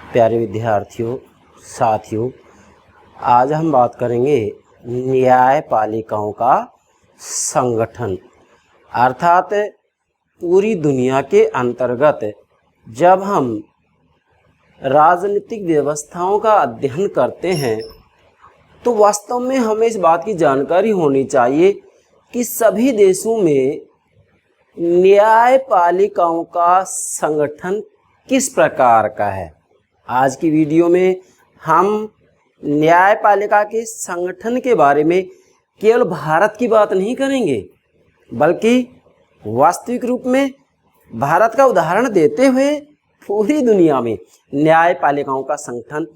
प्यारे विद्यार्थियों, साथियों, आज हम बात करेंगे न्यायपालिकाओं का संगठन। अर्थात पूरी दुनिया के अंतर्गत जब हम राजनीतिक व्यवस्थाओं का अध्ययन करते हैं तो वास्तव में हमें इस बात की जानकारी होनी चाहिए कि सभी देशों में न्यायपालिकाओं का संगठन किस प्रकार का है। आज की वीडियो में हम न्यायपालिका के संगठन के बारे में केवल भारत की बात नहीं करेंगे, बल्कि वास्तविक रूप में भारत का उदाहरण देते हुए पूरी दुनिया में न्यायपालिकाओं का संगठन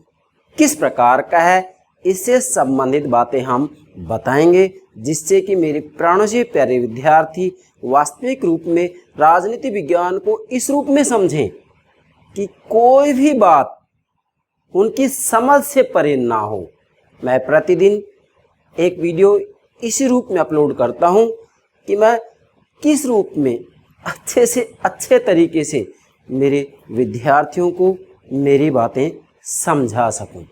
किस प्रकार का है, इससे संबंधित बातें हम बताएंगे, जिससे कि मेरे प्राणों से प्यारे विद्यार्थी वास्तविक रूप में राजनीति विज्ञान को इस रूप में समझें कि कोई भी बात उनकी समझ से परे ना हो। मैं प्रतिदिन एक वीडियो इसी रूप में अपलोड करता हूं कि मैं किस रूप में अच्छे से अच्छे तरीके से मेरे विद्यार्थियों को मेरी बातें समझा सकूं।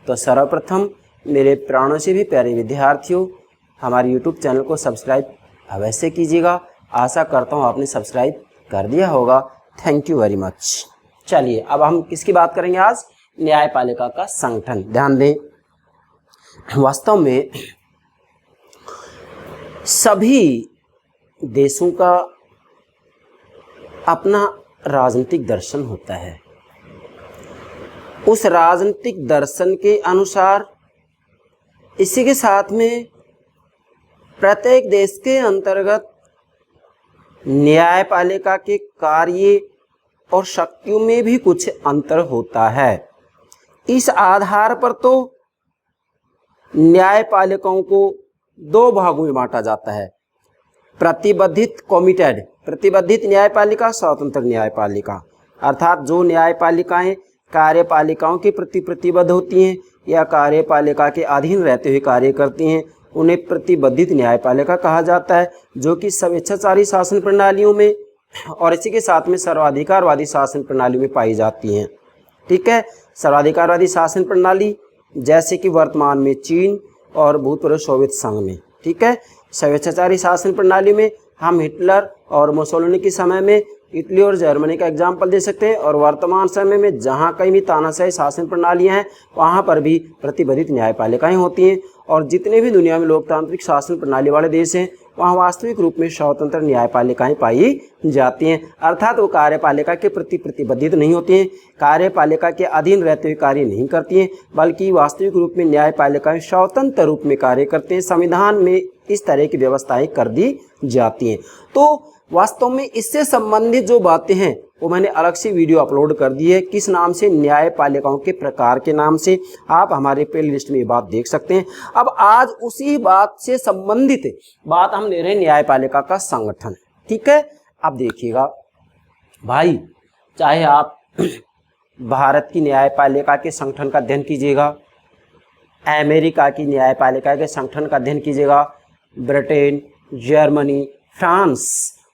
तो सर्वप्रथम मेरे प्राणों से भी प्यारे विद्यार्थियों, हमारे YouTube चैनल को सब्सक्राइब अवश्य कीजिएगा। आशा करता हूं आपने सब्सक्राइब कर दिया होगा। Thank you very much. चलिए अब हम किसकी बात करेंगे आज? न्यायपालिका का संगठन। ध्यान दें, वास्तव में सभी देशों का अपना राजनीतिक दर्शन होता है। उस राजनीतिक दर्शन के अनुसार इसी के साथ में प्रत्येक देश के अंतर्गत न्यायपालिका के कार्य और शक्तियों में भी कुछ अंतर होता है। इस आधार पर तो न्यायपालिकाओं को दो भागों में बांटा जाता है: प्रतिबंधित कमिटेड, प्रतिबंधित न्यायपालिका, स्वतंत्र न्यायपालिका। अर्थात जो न्यायपालिकाएं कार्यपालिकाओं के प्रति प्रतिबद्ध होती हैं या कार्यपालिका के अधीन रहते हुए कार्य करती हैं, उन्हें प्रतिबंधित न्यायपालिका कहा जाता है, जो कि स्वेच्छाचारी शासन प्रणालियों में और इसी के साथ में सर्वाधिकारवादी शासन प्रणाली में पाई जाती हैं। ठीक है, सर्वाधिकारवादी शासन प्रणाली जैसे कि वर्तमान में चीन और भूतपूर्व सोवियत संघ में। ठीक है, स्वेच्छाचारी शासन प्रणाली में हम हिटलर और मुसोलिनी के समय में इटली और जर्मनी का एग्जाम्पल दे सकते हैं, और वर्तमान समय में जहां कहीं भी तानाशाही शासन प्रणालियां हैं वहां पर भी प्रतिबंधित न्यायपालिकाएं होती हैं। और जितने भी दुनिया में लोकतांत्रिक शासन प्रणाली वाले देश हैं वहाँ वास्तविक रूप में स्वतंत्र न्यायपालिकाएं पाई जाती हैं। अर्थात वो कार्यपालिका के प्रति प्रतिबद्धित नहीं होती हैं, कार्यपालिका के अधीन रहते हुए कार्य नहीं करती हैं, बल्कि वास्तविक रूप में न्यायपालिकाएं स्वतंत्र रूप में कार्य करते हैं। संविधान में इस तरह की व्यवस्थाएं कर दी जाती हैं। तो वास्तव में इससे संबंधित जो बातें हैं वो मैंने अलग से वीडियो अपलोड कर दी है। किस नाम से? न्यायपालिकाओं के प्रकार के नाम से। आप हमारे प्ले लिस्ट में ये बात देख सकते हैं। अब आज उसी बात से संबंधित बात हम ले रहे हैं, न्यायपालिका का संगठन। ठीक है, अब देखिएगा भाई, चाहे आप भारत की न्यायपालिका के संगठन का अध्ययन कीजिएगा, अमेरिका की न्यायपालिका के संगठन का अध्ययन कीजिएगा, ब्रिटेन, जर्मनी, फ्रांस,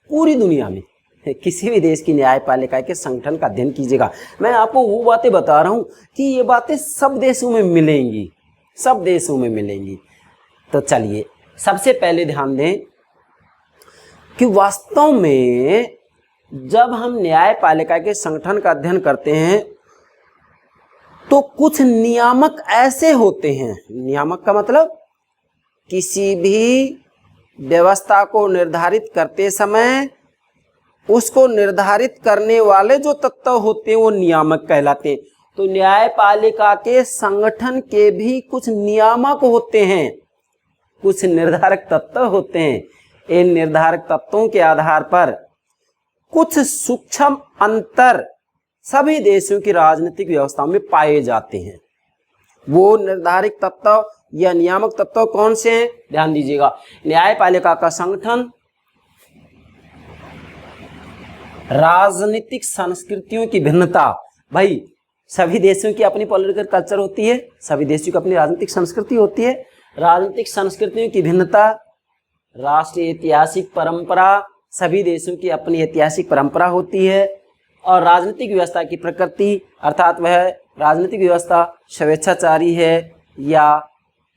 पूरी दुनिया में किसी भी देश की न्यायपालिका के संगठन का अध्ययन कीजिएगा। मैं आपको वो बातें बता रहा हूं कि ये बातें सब देशों में मिलेंगी, सब देशों में मिलेंगी। तो चलिए सबसे पहले ध्यान दें कि वास्तव में जब हम न्यायपालिका के संगठन का अध्ययन करते हैं तो कुछ नियामक ऐसे होते हैं। नियामक का मतलब किसी भी व्यवस्था को निर्धारित करते समय उसको निर्धारित करने वाले जो तत्व होते हैं वो नियामक कहलाते हैं। तो न्यायपालिका के संगठन के भी कुछ नियामक होते हैं, कुछ निर्धारक तत्व होते हैं। इन निर्धारक तत्वों के आधार पर कुछ सूक्ष्म अंतर सभी देशों की राजनीतिक व्यवस्थाओं में पाए जाते हैं। वो निर्धारित तत्व या नियामक तत्व कौन से हैं? ध्यान दीजिएगा। न्यायपालिका का संगठन राजनीतिक संस्कृतियों की भिन्नता। भाई सभी देशों की अपनी पॉलिटिकल कल्चर होती है, सभी देशों की अपनी राजनीतिक संस्कृति होती है। राजनीतिक संस्कृतियों की भिन्नता, राष्ट्रीय ऐतिहासिक परंपरा, सभी देशों की अपनी ऐतिहासिक परंपरा होती है। और राजनीतिक व्यवस्था की प्रकृति अर्थात वह राजनीतिक व्यवस्था स्वेच्छाचारी है या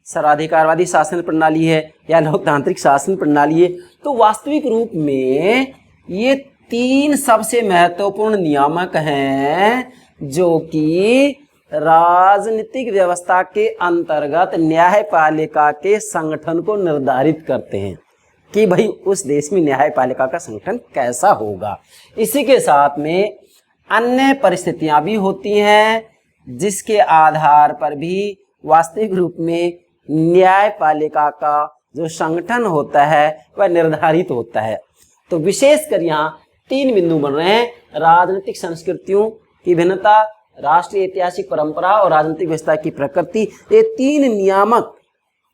सर्वाधिकारवादी शासन प्रणाली है या लोकतांत्रिक शासन प्रणाली है, तो वास्तविक रूप में ये 3 सबसे महत्वपूर्ण नियामक हैं जो कि राजनीतिक व्यवस्था के अंतर्गत न्यायपालिका के संगठन को निर्धारित करते हैं कि भाई उस देश में न्यायपालिका का संगठन कैसा होगा। इसी के साथ में अन्य परिस्थितियां भी होती हैं जिसके आधार पर भी वास्तविक रूप में न्यायपालिका का जो संगठन होता है वह निर्धारित होता है। तो विशेषकर यहाँ 3 बिंदु बन रहे हैं, राजनीतिक संस्कृतियों की भिन्नता, राष्ट्रीय ऐतिहासिक परंपरा और राजनीतिक व्यवस्था की प्रकृति। ये 3 नियामक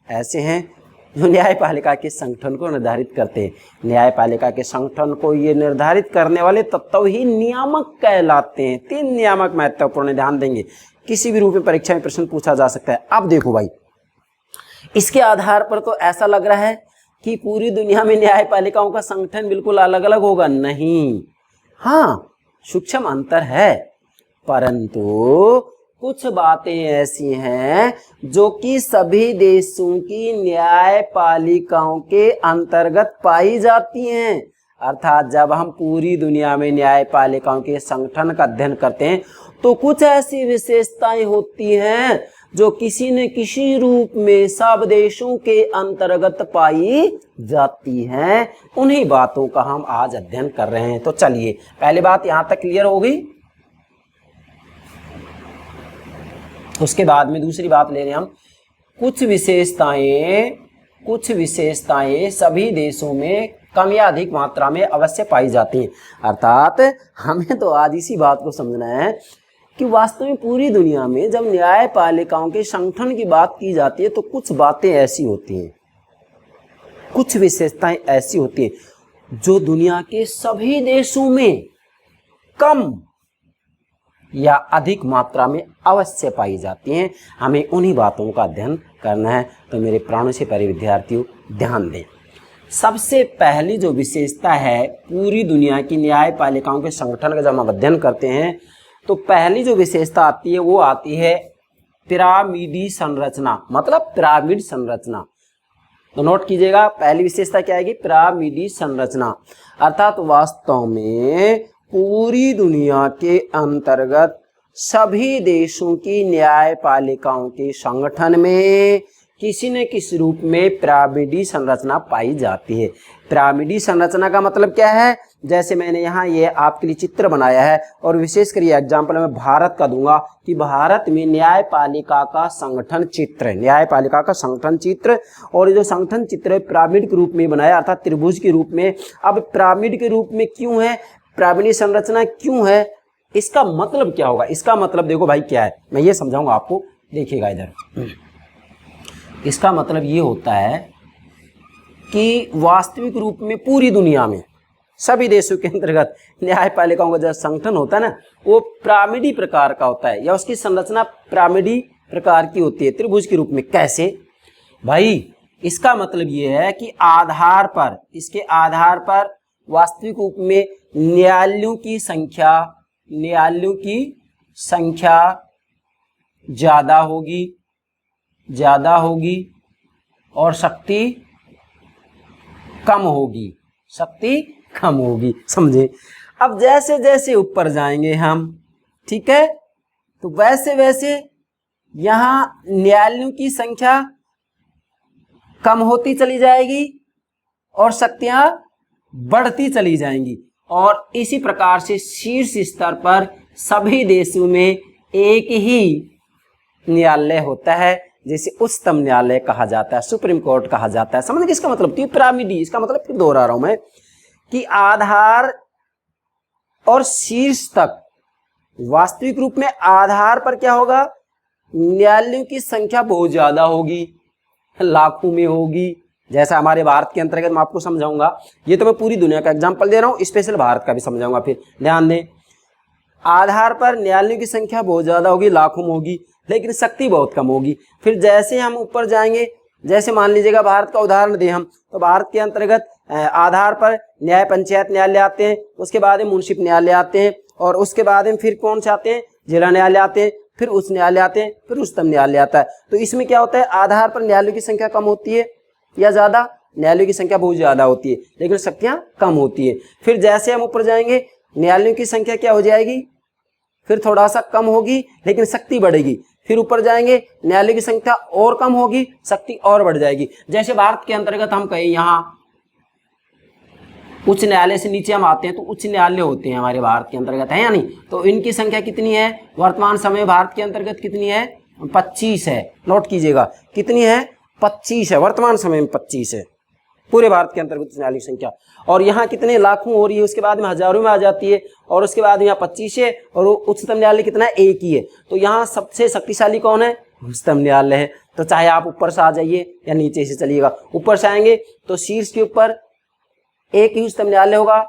ऐसे हैं जो न्यायपालिका के संगठन को निर्धारित करते हैं। न्यायपालिका के संगठन को ये निर्धारित करने वाले तत्व ही नियामक कहलाते हैं। 3 नियामक महत्वपूर्ण, ध्यान देंगे, किसी भी रूप में परीक्षा में प्रश्न पूछा जा सकता है। अब देखो भाई, इसके आधार पर तो ऐसा लग रहा है कि पूरी दुनिया में न्यायपालिकाओं का संगठन बिल्कुल अलग अलग होगा। नहीं, हाँ सूक्ष्म अंतर है, परंतु कुछ बातें ऐसी हैं जो कि सभी देशों की न्यायपालिकाओं के अंतर्गत पाई जाती हैं। अर्थात जब हम पूरी दुनिया में न्यायपालिकाओं के संगठन का अध्ययन करते हैं तो कुछ ऐसी विशेषताएं होती हैं जो किसी न किसी रूप में सब देशों के अंतर्गत पाई जाती हैं। उन्हीं बातों का हम आज अध्ययन कर रहे हैं। तो चलिए, पहली बात यहां तक क्लियर हो गई। उसके बाद में दूसरी बात ले रहे हैं हम, कुछ विशेषताएं सभी देशों में कम या अधिक मात्रा में अवश्य पाई जाती हैं। अर्थात हमें तो आज इसी बात को समझना है कि वास्तव में पूरी दुनिया में जब न्यायपालिकाओं के संगठन की बात की जाती है तो कुछ बातें ऐसी होती हैं, कुछ विशेषताएं ऐसी होती हैं जो दुनिया के सभी देशों में कम या अधिक मात्रा में अवश्य पाई जाती हैं। हमें उन्हीं बातों का अध्ययन करना है। तो मेरे प्राणों से प्यारे विद्यार्थियों, ध्यान दें। सबसे पहली जो विशेषता है पूरी दुनिया की न्यायपालिकाओं के संगठन का जब हम अध्ययन करते हैं तो पहली जो विशेषता आती है वो आती है पिरामिडी संरचना, मतलब पिरामिड संरचना। तो नोट कीजिएगा, पहली विशेषता क्या आएगी? पिरामिडी संरचना। अर्थात वास्तव में पूरी दुनिया के अंतर्गत सभी देशों की न्यायपालिकाओं के संगठन में किसी न किसी रूप में पिरामिडी संरचना पाई जाती है। पिरामिडी संरचना का मतलब क्या है? जैसे मैंने यहाँ ये आपके लिए चित्र बनाया है और विशेषकर ये एग्जाम्पल मैं भारत का दूंगा कि भारत में न्यायपालिका का संगठन चित्र है, न्यायपालिका का संगठन चित्र। और जो संगठन चित्र है पिरामिड के रूप में बनाया, अर्थात त्रिभुज के रूप में। अब पिरामिड के रूप में क्यों है, पिरामिडी संरचना क्यों है, इसका मतलब क्या होगा? इसका मतलब देखो भाई क्या है, मैं ये समझाऊंगा आपको, देखिएगा इधर। इसका मतलब ये होता है कि वास्तविक रूप में पूरी दुनिया में सभी देशों के अंतर्गत न्यायपालिकाओं का जो संगठन होता है ना, वो पिरामिडी प्रकार का होता है, या उसकी संरचना पिरामिडी प्रकार की होती है, त्रिभुज के रूप में। कैसे भाई? इसका मतलब ये है कि आधार पर, इसके आधार पर वास्तविक रूप में न्यायालयों की संख्या ज्यादा होगी और शक्ति कम होगी, समझे? अब जैसे जैसे ऊपर जाएंगे हम, ठीक है, तो वैसे वैसे यहां न्यायालयों की संख्या कम होती चली जाएगी और शक्तियां बढ़ती चली जाएंगी। और इसी प्रकार से शीर्ष स्तर पर सभी देशों में एक ही न्यायालय होता है, जिसे उच्चतम न्यायालय कहा जाता है, सुप्रीम कोर्ट कहा जाता है। समझ, किसका मतलब? तो पिरामिडी, इसका मतलब फिर दोहरा रहा हूं मैं कि आधार और शीर्ष तक वास्तविक रूप में आधार पर क्या होगा? न्यायालयों की संख्या बहुत ज्यादा होगी, लाखों में होगी। जैसा हमारे भारत के अंतर्गत मैं आपको समझाऊंगा, ये तो मैं पूरी दुनिया का एग्जांपल दे रहा हूं, स्पेशल भारत का भी समझाऊंगा। फिर ध्यान दें, आधार पर न्यायालयों की संख्या बहुत ज्यादा होगी, लाखों में होगी, लेकिन शक्ति बहुत कम होगी। फिर जैसे हम ऊपर जाएंगे, जैसे मान लीजिएगा भारत का उदाहरण दें हम, तो भारत के अंतर्गत आधार पर न्याय पंचायत न्यायालय आते हैं, उसके बाद में मुंसिफ न्यायालय आते हैं, और उसके बाद में फिर कौन से आते हैं? जिला न्यायालय आते हैं। फिर उच्च न्यायालय आते हैं, फिर उच्चतम न्यायालय आता है। तो इसमें क्या होता है, आधार पर न्यायालयों की संख्या कम होती है या ज्यादा, न्यायालयों की संख्या बहुत ज्यादा होती है लेकिन शक्तियां कम होती है। फिर जैसे हम ऊपर जाएंगे न्यायालयों की संख्या क्या हो जाएगी, फिर थोड़ा सा कम होगी लेकिन शक्ति बढ़ेगी। फिर ऊपर जाएंगे न्यायालय की संख्या और कम होगी, शक्ति और बढ़ जाएगी। जैसे भारत के अंतर्गत हम कहें यहाँ उच्च न्यायालय से नीचे हम आते हैं तो उच्च न्यायालय होते हैं हमारे भारत के अंतर्गत, है या नहीं। तो इनकी संख्या कितनी है वर्तमान समय भारत के अंतर्गत, कितनी है 25 है। नोट कीजिएगा कितनी है 25 है, वर्तमान समय में 25 है पूरे भारत के अंतर्गत उच्च न्यायालय की संख्या। और यहाँ कितने लाखों हो रही है, उसके बाद में हजारों में आ जाती है, और उसके बाद यहाँ 25 है, और उच्चतम न्यायालय कितना है, एक ही है। तो यहाँ सबसे शक्तिशाली कौन है, उच्चतम न्यायालय है। तो चाहे आप ऊपर से आ जाइए या नीचे से चलिएगा, ऊपर से आएंगे तो शीर्ष के ऊपर एक ही उच्चतम न्यायालय होगा,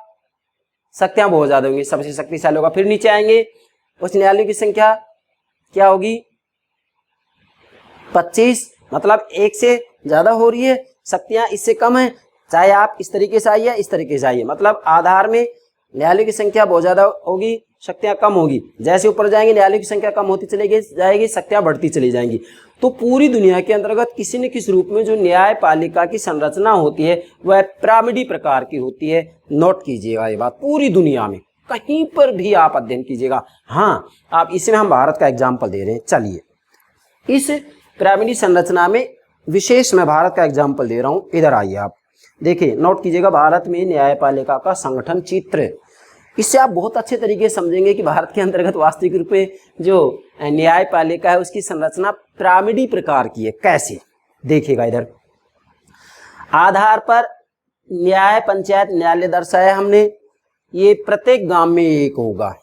शक्तियां बहुत ज्यादा होंगी, सबसे शक्तिशाली होगा। फिर नीचे आएंगे उच्च न्यायालय की संख्या क्या होगी 25, मतलब एक से ज्यादा हो रही है, शक्तियां इससे कम है। चाहे आप इस तरीके से आइए इस तरीके से आइए, मतलब आधार में न्यायालय की संख्या बहुत ज्यादा होगी, शक्तियां कम होगी। जैसे ऊपर जाएंगे न्यायालय की संख्या कम होती चली जाएगी, शक्तियां बढ़ती चली जाएंगी। तो पूरी दुनिया के अंतर्गत किसी न किसी रूप में जो न्यायपालिका की संरचना होती है वह पिरामिडी प्रकार की होती है। नोट कीजिएगा ये बात, पूरी दुनिया में कहीं पर भी आप अध्ययन कीजिएगा। हाँ, आप इसमें हम भारत का एग्जाम्पल दे रहे हैं। चलिए इस पिरामिडी संरचना में विशेष मैं भारत का एग्जाम्पल दे रहा हूं, इधर आइए आप देखिए, नोट कीजिएगा भारत में न्यायपालिका का संगठन चित्र। इससे आप बहुत अच्छे तरीके से समझेंगे कि भारत के अंतर्गत वास्तविक रूप में जो न्यायपालिका है उसकी संरचना पिरामिडी प्रकार की है। कैसे, देखिएगा इधर आधार पर न्याय पंचायत न्यायालय दर्शाया हमने, ये प्रत्येक गांव में एक होगा।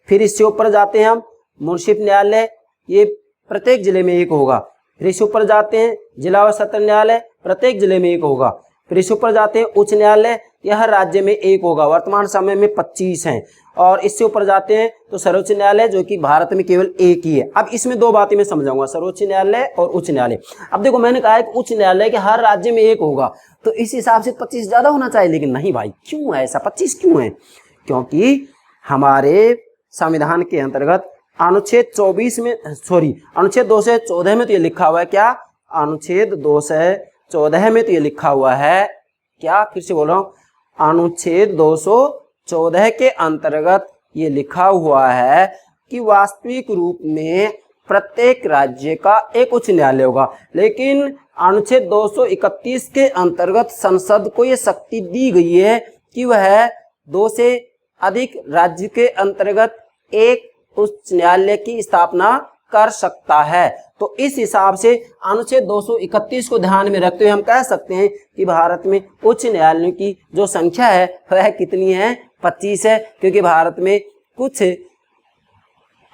फिर इससे ऊपर जाते हैं हम मुंसिफ न्यायालय, ये प्रत्येक जिले में एक होगा। फिर इससे ऊपर जाते हैं जिला व सत्र न्यायालय, प्रत्येक जिले में एक होगा। फिर इससे ऊपर जाते हैं उच्च न्यायालय, यह हर राज्य में एक होगा, वर्तमान समय में 25 हैं। और इससे ऊपर जाते हैं तो सर्वोच्च न्यायालय जो कि भारत में केवल एक ही है। अब इसमें दो बातें मैं समझाऊंगा, सर्वोच्च न्यायालय और उच्च न्यायालय। अब देखो मैंने कहा है कि उच्च न्यायालय के हर राज्य में एक होगा, तो इस हिसाब से 25 ज्यादा होना चाहिए, लेकिन नहीं भाई, क्यों है ऐसा, 25 क्यों है, क्योंकि हमारे संविधान के अंतर्गत अनुच्छेद 24 में अनुच्छेद 214 में तो ये लिखा हुआ है क्या, अनुच्छेद 214 में तो ये लिखा हुआ है क्या, फिर से बोल रहा हूं, अनुच्छेद 214 के अंतर्गत ये लिखा हुआ है कि वास्तविक रूप में प्रत्येक राज्य का एक उच्च न्यायालय होगा। लेकिन अनुच्छेद 231 के अंतर्गत संसद को ये शक्ति दी गई है कि वह 2 से अधिक राज्य के अंतर्गत एक उच्च न्यायालय की स्थापना कर सकता है। तो इस हिसाब से अनुच्छेद 231 को ध्यान में रखते हुए हम कह सकते हैं कि भारत में उच्च न्यायालयों की जो संख्या है वह कितनी है, 25 है। क्योंकि भारत में कुछ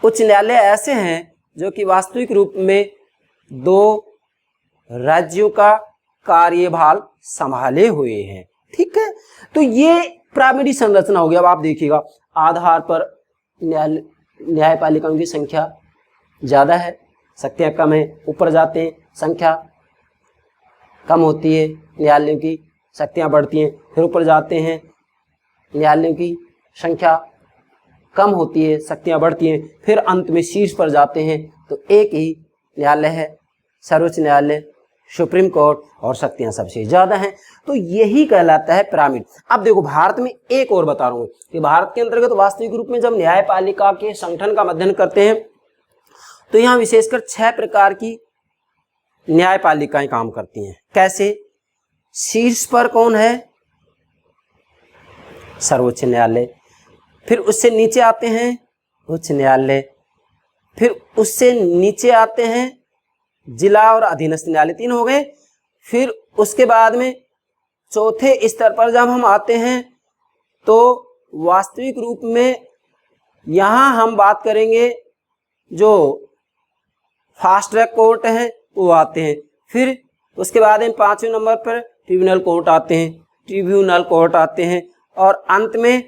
उच्च न्यायालय ऐसे हैं जो कि वास्तविक रूप में 2 राज्यों का कार्यभार संभाले हुए हैं। ठीक है, तो ये पिरामिडी संरचना हो गया। अब आप देखिएगा आधार पर न्यायपालिकाओं की संख्या ज्यादा है, शक्तियां कम है। ऊपर जाते हैं संख्या कम होती है, न्यायालयों की शक्तियां बढ़ती हैं। फिर ऊपर जाते हैं न्यायालयों की संख्या कम होती है, शक्तियां बढ़ती हैं। फिर अंत में शीर्ष पर जाते हैं तो एक ही न्यायालय है, सर्वोच्च न्यायालय, सुप्रीम कोर्ट, और शक्तियां सबसे ज्यादा हैं। तो यही कहलाता है पिरामिड। अब देखो भारत में एक और बता रहा हूं कि भारत के अंतर्गत वास्तविक रूप में जब न्यायपालिका के संगठन का अध्ययन करते हैं तो यहां विशेषकर 6 प्रकार की न्यायपालिकाएं काम करती हैं। कैसे, शीर्ष पर कौन है, सर्वोच्च न्यायालय। फिर उससे नीचे आते हैं उच्च न्यायालय। फिर उससे नीचे आते हैं जिला और अधीनस्थ न्यायालय, 3 हो गए। फिर उसके बाद में चौथे स्तर पर जब हम आते हैं तो वास्तविक रूप में यहां हम बात करेंगे जो फास्ट ट्रैक कोर्ट है वो आते हैं। फिर उसके बाद में 5वें नंबर पर ट्रिब्यूनल कोर्ट आते हैं, और अंत में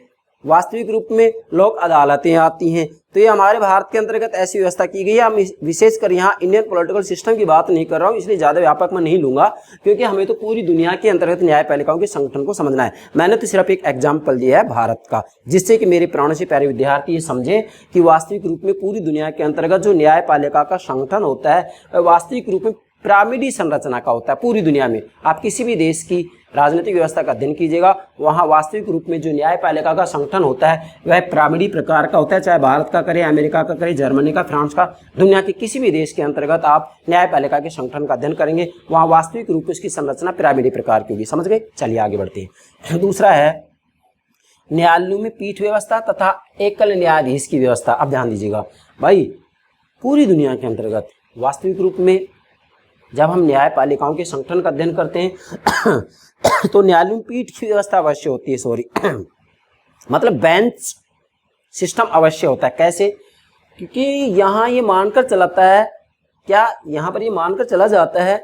वास्तविक रूप में लोक अदालतें आती हैं। तो ये हमारे भारत के अंतर्गत ऐसी व्यवस्था की गई है। हम विशेषकर यहाँ इंडियन पॉलिटिकल सिस्टम की बात नहीं कर रहा हूँ, इसलिए ज़्यादा व्यापक मैं नहीं लूंगा, क्योंकि हमें तो पूरी दुनिया के अंतर्गत न्यायपालिकाओं के संगठन को समझना है। मैंने तो सिर्फ एक एग्जाम्पल दिया है भारत का, जिससे कि मेरे प्राणों से प्यारे विद्यार्थी ये समझें कि वास्तविक रूप में पूरी दुनिया के अंतर्गत जो न्यायपालिका का संगठन होता है वह वास्तविक रूप में पिरामिडी संरचना का होता है। पूरी दुनिया में आप किसी भी देश की राजनीतिक व्यवस्था का अध्ययन कीजिएगा, वहाँ वास्तविक रूप में जो न्यायपालिका का संगठन होता है वह पिरामिडी प्रकार का होता है। चाहे भारत का करें, अमेरिका का करें, जर्मनी का, फ्रांस का, दुनिया के किसी भी देश के अंतर्गत आप न्यायपालिका के संगठन का अध्ययन करेंगे, वहाँ वास्तविक रूप में उसकी संरचना पिरामिडी प्रकार की होगी। समझ गए? चलिए आगे बढ़ते हैं। दूसरा है न्यायालयों में पीठ व्यवस्था तथा एकल न्यायाधीश की व्यवस्था। अब ध्यान दीजिएगा भाई, पूरी दुनिया के अंतर्गत वास्तविक रूप में जब हम न्यायपालिकाओं के संगठन का अध्ययन करते हैं तो न्यायालयों में पीठ की व्यवस्था अवश्य होती है, मतलब बेंच सिस्टम अवश्य होता है। कैसे? क्योंकि यहाँ ये मानकर चलाता है, क्या यहाँ पर ये मानकर चला जाता है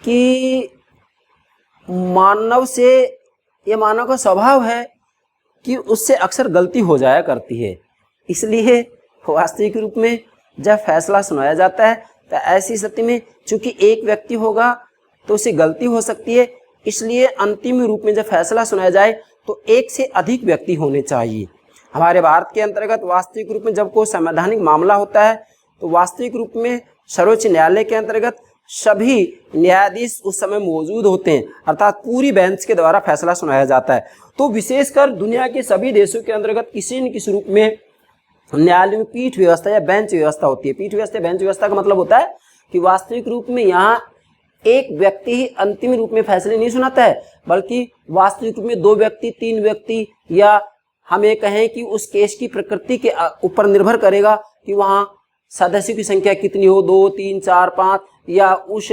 कि मानव का स्वभाव है कि उससे अक्सर गलती हो जाया करती है। इसलिए वास्तविक रूप में जब फैसला सुनाया जाता है तो ऐसी स्थिति में चूंकि एक व्यक्ति होगा तो उससे गलती हो सकती है, इसलिए अंतिम रूप में जब फैसला सुनाया जाए तो एक से अधिक व्यक्ति होने चाहिए। हमारे भारत के अंतर्गत वास्तविक रूप में जब कोई संवैधानिक मामला होता है तो वास्तविक रूप में सर्वोच्च न्यायालय के अंतर्गत सभी न्यायाधीश उस समय मौजूद होते हैं, अर्थात पूरी बेंच के द्वारा फैसला सुनाया जाता है। तो विशेषकर दुनिया के सभी देशों के अंतर्गत किसी न किसी रूप में न्यायालय में पीठ व्यवस्था या बेंच व्यवस्था होती है। पीठ व्यवस्था, बेंच व्यवस्था का मतलब होता है कि वास्तविक रूप में यहाँ एक व्यक्ति ही अंतिम रूप में फैसले नहीं सुनाता है, बल्कि वास्तविक रूप में 2 व्यक्ति, 3 व्यक्ति, या हम ये कहें कि उस केस की प्रकृति के ऊपर निर्भर करेगा कि वहाँ सदस्यों की संख्या कितनी हो, 2, 3, 4, 5, या उस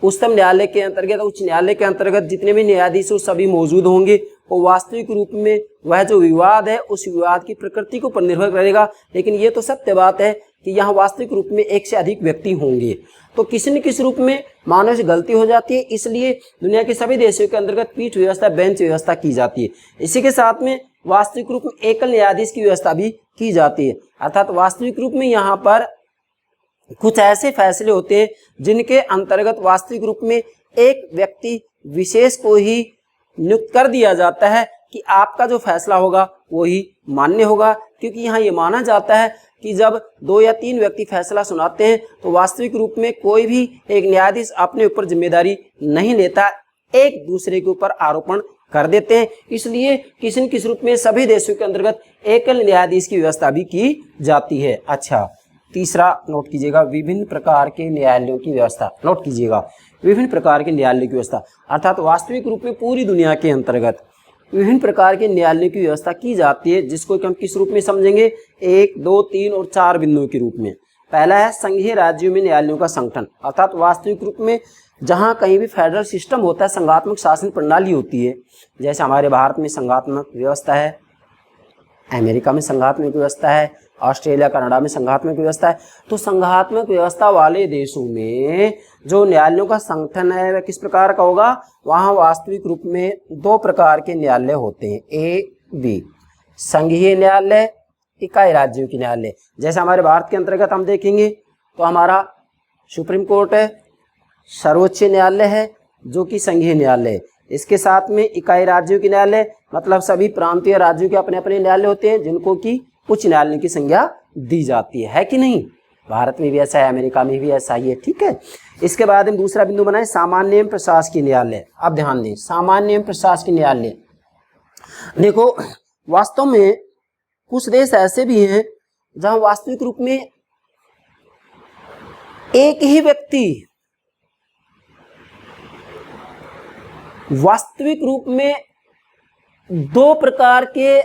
उच्चतम न्यायालय के अंतर्गत, उच्च न्यायालय के अंतर्गत जितने भी न्यायाधीश हो सभी मौजूद होंगे। और वास्तविक रूप में वह जो विवाद है उस विवाद की प्रकृति के ऊपर निर्भर करेगा। लेकिन ये तो सत्य बात है कि यहाँ वास्तविक रूप में एक से अधिक व्यक्ति होंगे, तो किसी न किसी रूप में मानव से गलती हो जाती है। इसलिए दुनिया के सभी देशों के अंतर्गत पीठ व्यवस्था, बेंच व्यवस्था की जाती है। इसी के साथ में वास्तविक रूप में एकल न्यायाधीश की व्यवस्था भी की जाती है, अर्थात वास्तविक रूप में यहाँ पर कुछ ऐसे फैसले होते हैं जिनके अंतर्गत वास्तविक रूप में एक व्यक्ति विशेष को ही नियुक्त कर दिया जाता है कि आपका जो फैसला होगा वो ही मान्य होगा। क्योंकि यहाँ ये माना जाता है कि जब 2 या 3 व्यक्ति फैसला सुनाते हैं तो वास्तविक रूप में कोई भी एक न्यायाधीश अपने ऊपर जिम्मेदारी नहीं लेता, एक दूसरे के ऊपर आरोपण कर देते हैं। इसलिए किसी न किसी रूप में सभी देशों के अंतर्गत एकल न्यायाधीश की व्यवस्था भी की जाती है। अच्छा, तीसरा नोट कीजिएगा, विभिन्न प्रकार के न्यायालयों की व्यवस्था। नोट कीजिएगा, विभिन्न प्रकार के न्यायालयों की व्यवस्था, अर्थात वास्तविक रूप में पूरी दुनिया के अंतर्गत विभिन्न प्रकार के न्यायालयों की व्यवस्था की जाती है, जिसको कि हम किस रूप में समझेंगे, 1, 2, 3 और 4 बिंदुओं के रूप में। पहला है संघीय राज्यों में न्यायालयों का संगठन, अर्थात वास्तविक रूप में जहाँ कहीं भी फेडरल सिस्टम होता है, संघात्मक शासन प्रणाली होती है। जैसे हमारे भारत में संघात्मक व्यवस्था है, अमेरिका में संघात्मक व्यवस्था है, ऑस्ट्रेलिया, कनाडा में संघात्मक व्यवस्था है। तो संघात्मक व्यवस्था वाले देशों में जो न्यायालयों का संगठन है वह किस प्रकार का होगा? वहाँ वास्तविक रूप में 2 प्रकार के न्यायालय होते हैं, A, B, संघीय न्यायालय, इकाई राज्यों की न्यायालय। जैसे हमारे भारत के अंतर्गत हम देखेंगे तो हमारा सुप्रीम कोर्ट है, सर्वोच्च न्यायालय है जो कि संघीय न्यायालय है। इसके साथ में इकाई राज्यों की न्यायालय, मतलब सभी प्रांतीय राज्यों के अपने अपने न्यायालय होते हैं जिनको कि उच्च न्यायालय की संज्ञा दी जाती है कि नहीं? भारत में भी ऐसा है, अमेरिका में भी ऐसा ही है, ठीक है। इसके बाद हम दूसरा बिंदु बनाए सामान्य एवं प्रशासकीय न्यायालय। अब ध्यान दें, सामान्य एवं प्रशासकीय न्यायालय, देखो वास्तव में कुछ देश ऐसे भी हैं जहां वास्तविक रूप में एक ही व्यक्ति वास्तविक रूप में 2 प्रकार के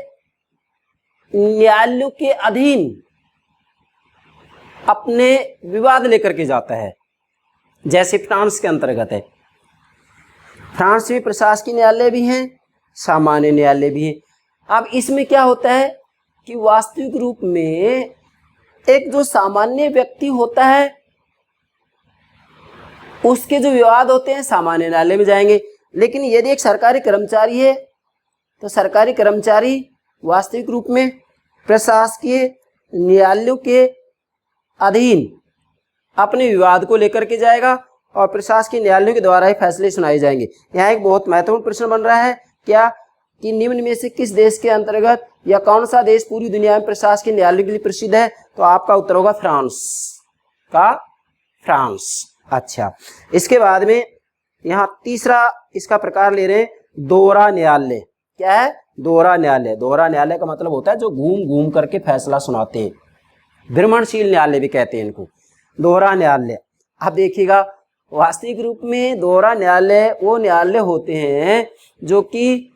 न्यायालयों के अधीन अपने विवाद लेकर के जाता है। जैसे फ्रांस के अंतर्गत है, फ्रांस में प्रशासकीय न्यायालय भी हैं, सामान्य न्यायालय भी है। अब इसमें क्या होता है कि वास्तविक रूप में एक जो सामान्य व्यक्ति होता है उसके जो विवाद होते हैं सामान्य न्यायालय में जाएंगे, लेकिन यदि एक सरकारी कर्मचारी है तो सरकारी कर्मचारी वास्तविक रूप में प्रशासकीय न्यायालयों के अधीन अपने विवाद को लेकर के जाएगा और प्रशासकीय न्यायालयों के द्वारा ही फैसले सुनाए जाएंगे। यहाँ एक बहुत महत्वपूर्ण प्रश्न बन रहा है क्या कि निम्न में से किस देश के अंतर्गत या कौन सा देश पूरी दुनिया में प्रशासकीय न्यायालय के लिए प्रसिद्ध है? तो आपका उत्तर होगा फ्रांस। अच्छा, इसके बाद में यहाँ तीसरा इसका प्रकार ले रहे हैं दोहरा न्यायालय। क्या है? दोहरा न्यायालय। दोहरा न्यायालय का मतलब होता है जो घूम घूम करके फैसला सुनाते हैं, भ्रमणशील न्यायालय भी कहते हैं इनको, दोहरा न्यायालय। अब देखिएगा वास्तविक रूप में दोहरा न्यायालय वो न्यायालय होते हैं जो कि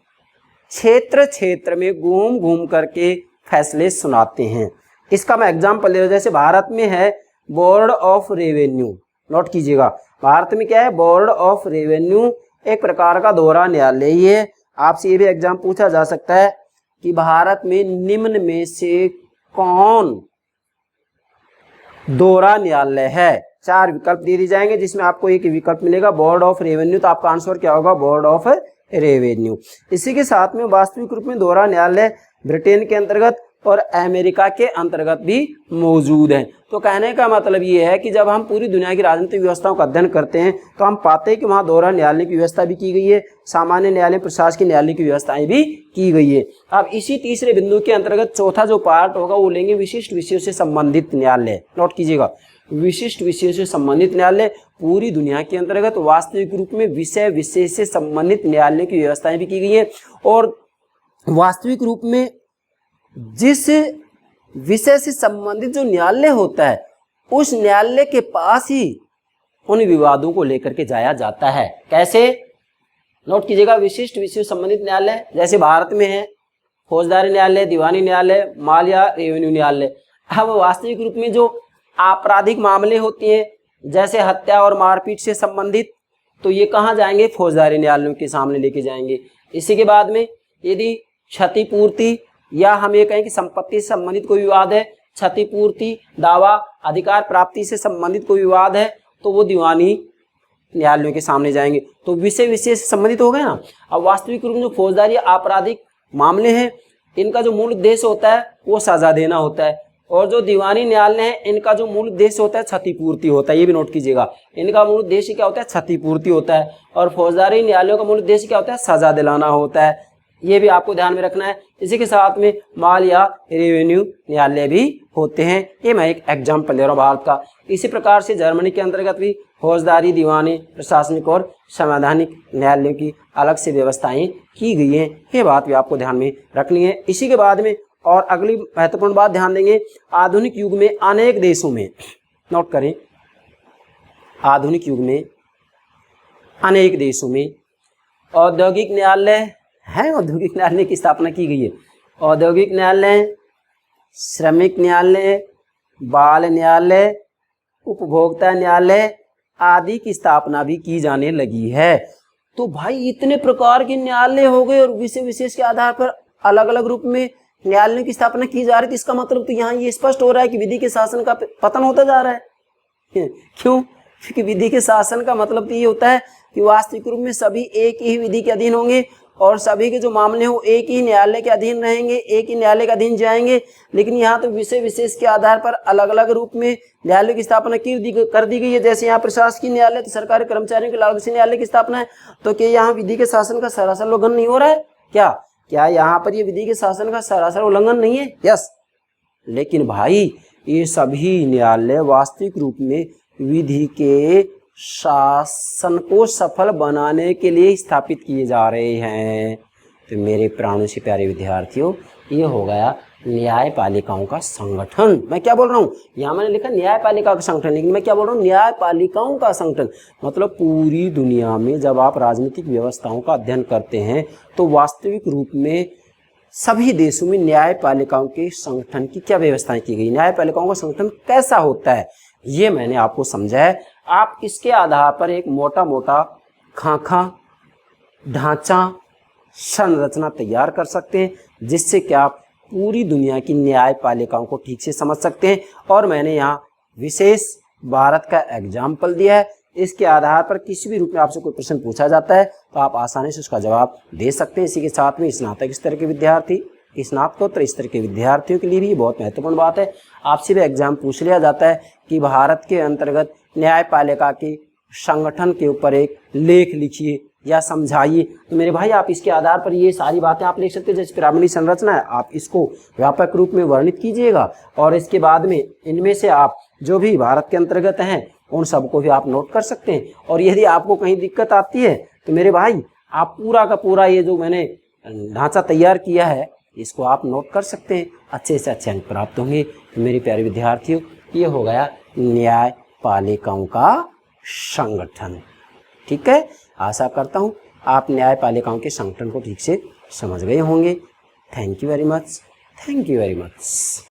क्षेत्र क्षेत्र में घूम घूम करके फैसले सुनाते हैं। इसका मैं एग्जाम्पल ले रहा हूं, जैसे भारत में है बोर्ड ऑफ रेवेन्यू। नोट कीजिएगा, भारत में क्या है? बोर्ड ऑफ रेवेन्यू एक प्रकार का दोहरा न्यायालय ही है। आपसे ये भी एग्जाम पूछा जा सकता है कि भारत में निम्न में से कौन दोहरा न्यायालय है? 4 विकल्प दे दिए जाएंगे जिसमें आपको एक विकल्प मिलेगा बोर्ड ऑफ रेवेन्यू, तो आपका आंसर क्या होगा? Board of revenue. इसी के साथ में वास्तविक रूप में दोहरा न्यायालय ब्रिटेन के अंतर्गत और अमेरिका के अंतर्गत भी मौजूद है। तो कहने का मतलब ये है कि जब हम पूरी दुनिया की राजनीतिक व्यवस्थाओं का अध्ययन करते हैं तो हम पाते हैं कि वहाँ दोहरा न्यायालय की व्यवस्था भी की गई है, सामान्य न्यायालय, प्रशासकीय न्यायालय की व्यवस्थाएं भी की गई है। अब इसी तीसरे बिंदु के अंतर्गत चौथा जो पार्ट होगा वो लेंगे विशिष्ट विषयों से संबंधित न्यायालय। नोट कीजिएगा, विशिष्ट विषयों से संबंधित न्यायालय पूरी दुनिया के अंतर्गत वास्तविक रूप में विषय विशेष से संबंधित न्यायालय की व्यवस्थाएं भी की गई है और वास्तविक रूप में जिस विषय से संबंधित जो न्यायालय होता है उस न्यायालय के पास ही उन विवादों को लेकर के जाया जाता है। कैसे? नोट कीजिएगा, विशिष्ट विषय से संबंधित न्यायालय जैसे भारत में है फौजदारी न्यायालय, दीवानी न्यायालय, माल या रेवेन्यू न्यायालय। अब वास्तविक रूप में जो आपराधिक मामले होते हैं जैसे हत्या और मारपीट से संबंधित, तो ये कहाँ जाएंगे? फौजदारी न्यायालयों के सामने लेके जाएंगे। इसी के बाद में यदि क्षतिपूर्ति या हम ये कहें कि संपत्ति से संबंधित कोई विवाद है, क्षतिपूर्ति, दावा, अधिकार प्राप्ति से संबंधित कोई विवाद है, तो वो दीवानी न्यायालयों के सामने जाएंगे। तो विषय विशेष से संबंधित हो गए ना। अब वास्तविक रूप में जो फौजदारी आपराधिक मामले हैं इनका जो मूल उद्देश्य होता है वो सजा देना होता है और जो दीवानी न्यायालय है इनका जो मूल उद्देश्य होता है क्षतिपूर्ति होता है। ये भी नोट कीजिएगा, इनका मूल उद्देश्य क्या होता है? क्षतिपूर्ति होता है। और फौजदारी न्यायालयों का मूल उद्देश्य क्या होता है? सजा दिलाना होता है। ये भी आपको ध्यान में रखना है। इसी के साथ में माल या रेवेन्यू न्यायालय भी होते हैं। ये मैं एक एग्जाम्पल ले रहा हूँ भारत का। इसी प्रकार से जर्मनी के अंतर्गत भी फौजदारी, दीवानी, प्रशासनिक और संवैधानिक न्यायालयों की अलग से व्यवस्थाएं की गई हैं। ये बात भी आपको ध्यान में रखनी है। इसी के बाद में और अगली महत्वपूर्ण बात ध्यान देंगे, आधुनिक युग में अनेक देशों में, नोट करें, आधुनिक युग में अनेक देशों में औद्योगिक न्यायालय है। औद्योगिक न्यायालय की स्थापना की गई है। औद्योगिक न्यायालय, श्रमिक न्यायालय, बाल न्यायालय, उपभोक्ता न्यायालय आदि की स्थापना भी की जाने लगी है। तो भाई इतने प्रकार के न्यायालय हो गए और विषय विशेष के आधार पर अलग अलग रूप में न्यायालयों की स्थापना की जा रही थी। इसका मतलब तो यहाँ ये स्पष्ट हो रहा है कि विधि के शासन का पतन होता जा रहा है। क्यों? क्योंकि विधि के शासन का मतलब तो ये होता है कि वास्तविक रूप में सभी एक ही विधि के अधीन होंगे और सभी के जो मामले हो एक ही न्यायालय के अधीन रहेंगे, एक ही न्यायालय के अधीन जाएंगे। लेकिन यहाँ तो विषय विशेष के आधार पर अलग अलग रूप में न्यायालय की स्थापना कर दी गई है। जैसे यहाँ प्रशासकीय न्यायालय तो सरकारी कर्मचारियों के अलग से न्यायालय की स्थापना है। तो क्या यहाँ विधि के शासन का सरासर उल्लंघन नहीं हो रहा है? क्या यहाँ पर ये विधि के शासन का सरासर उल्लंघन नहीं है? यस। लेकिन भाई ये सभी न्यायालय वास्तविक रूप में विधि के शासन को सफल बनाने के लिए स्थापित किए जा रहे हैं। तो मेरे प्राणों से प्यारे विद्यार्थियों, ये हो गया न्यायपालिकाओं का संगठन। मैं क्या बोल रहा हूँ? यहाँ मैंने लिखा न्यायपालिका का संगठन, लेकिन मैं क्या बोल रहा हूँ? न्यायपालिकाओं का संगठन। मतलब पूरी दुनिया में जब आप राजनीतिक व्यवस्थाओं का अध्ययन करते हैं तो वास्तविक रूप में सभी देशों में न्यायपालिकाओं के संगठन की क्या व्यवस्थाएं की गई, न्यायपालिकाओं का संगठन कैसा होता है, ये मैंने आपको समझा है। आप इसके आधार पर एक मोटा मोटा खाका ढांचा संरचना तैयार कर सकते हैं, जिससे कि आप पूरी दुनिया की न्यायपालिकाओं को ठीक से समझ सकते हैं। और मैंने यहाँ विशेष भारत का एग्जाम्पल दिया है। इसके आधार पर किसी भी रूप में आपसे कोई प्रश्न पूछा जाता है तो आप आसानी से उसका जवाब दे सकते हैं। इसी के साथ में स्नातक स्तर के विद्यार्थी, स्नातकोत्तर स्तर के विद्यार्थियों के लिए भी बहुत महत्वपूर्ण बात है। आपसे भी एग्जाम पूछ लिया जाता है कि भारत के अंतर्गत न्यायपालिका के संगठन के ऊपर एक लेख लिखिए या समझाइए। तो मेरे भाई आप इसके आधार पर ये सारी बातें आप लिख सकते हैं। जैसे पिरामिडल संरचना है, आप इसको व्यापक रूप में वर्णित कीजिएगा और इसके बाद में इनमें से आप जो भी भारत के अंतर्गत हैं उन सबको भी आप नोट कर सकते हैं। और यदि आपको कहीं दिक्कत आती है तो मेरे भाई आप पूरा का पूरा ये जो मैंने ढांचा तैयार किया है इसको आप नोट कर सकते हैं, अच्छे से अच्छे अंक प्राप्त होंगे। तो मेरे प्यारे विद्यार्थियों, ये हो गया न्यायपालिकाओं का संगठन। ठीक है, आशा करता हूँ आप न्यायपालिकाओं के संगठन को ठीक से समझ गए होंगे। Thank you very much, thank you very much.